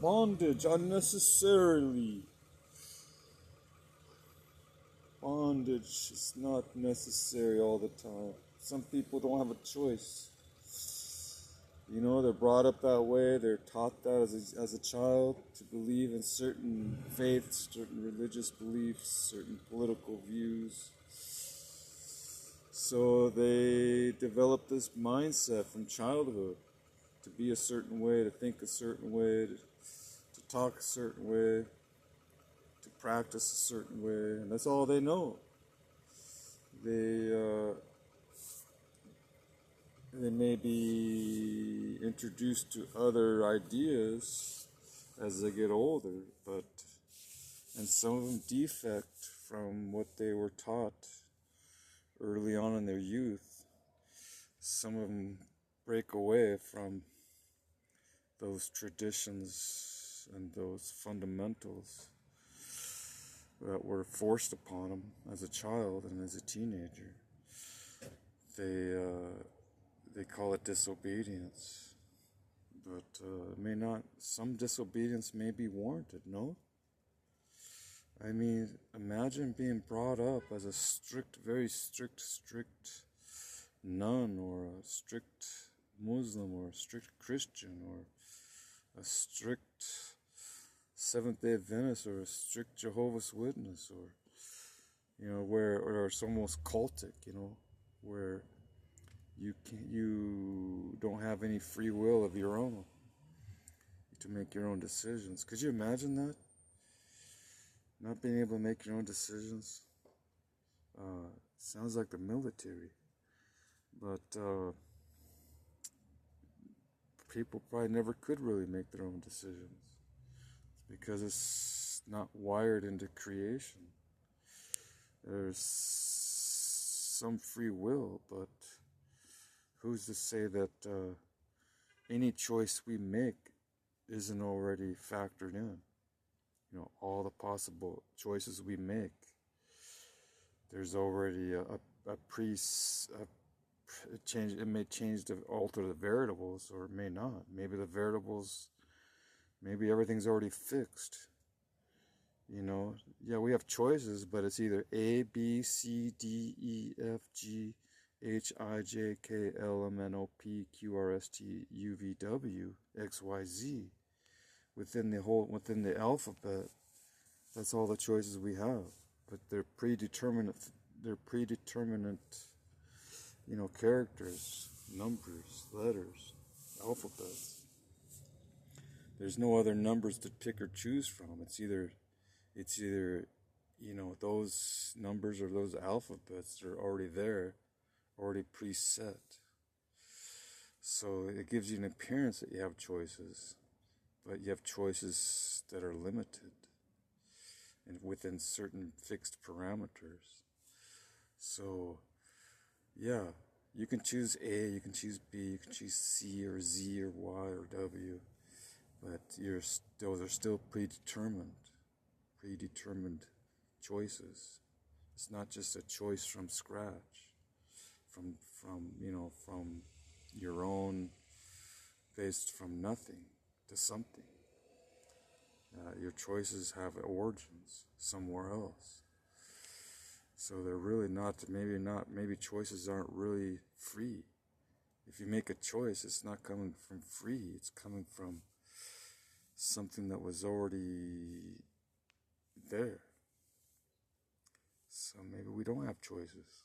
bondage unnecessarily. Bondage is not necessary all the time. Some people don't have a choice. You know, they're brought up that way. They're taught that as a child to believe in certain faiths, certain religious beliefs, certain political views. So they develop this mindset from childhood to be a certain way, to think a certain way, to talk a certain way, to practice a certain way, and that's all they know. They may be introduced to other ideas as they get older, and some of them defect from what they were taught early on in their youth. Some of them break away from those traditions and those fundamentals that were forced upon them as a child and as a teenager. They call it disobedience, but may not. Some disobedience may be warranted. No, I mean, imagine being brought up as a strict, very strict nun, or a strict Muslim, or a strict Christian, or a strict Seventh-day Adventist, or a strict Jehovah's Witness, or or it's almost cultic, where you don't have any free will of your own to make your own decisions. Could you imagine that? Not being able to make your own decisions. Sounds like the military, but people probably never could really make their own decisions because it's not wired into creation. There's some free will, but who's to say that any choice we make isn't already factored in? All the possible choices we make, there's already change. It may change to alter the variables, or it may not. Maybe the variables, maybe everything's already fixed. Yeah, we have choices, but it's either A, B, C, D, E, F, G, H, I, J, K, L, M, N, O, P, Q, R, S, T, U, V, W, X, Y, Z. Within the alphabet, that's all the choices we have. But they're predeterminate. Characters, numbers, letters, alphabets. There's no other numbers to pick or choose from. It's either those numbers or those alphabets are already there, already preset. So it gives you an appearance that you have choices, but you have choices that are limited and within certain fixed parameters. So, yeah, you can choose A, you can choose B, you can choose C or Z or Y or W, but those are still predetermined choices. It's not just a choice from scratch, from your own, based from nothing to something. Your choices have origins somewhere else. So they're really maybe choices aren't really free. If you make a choice, it's not coming from free, it's coming from something that was already there. So maybe we don't have choices.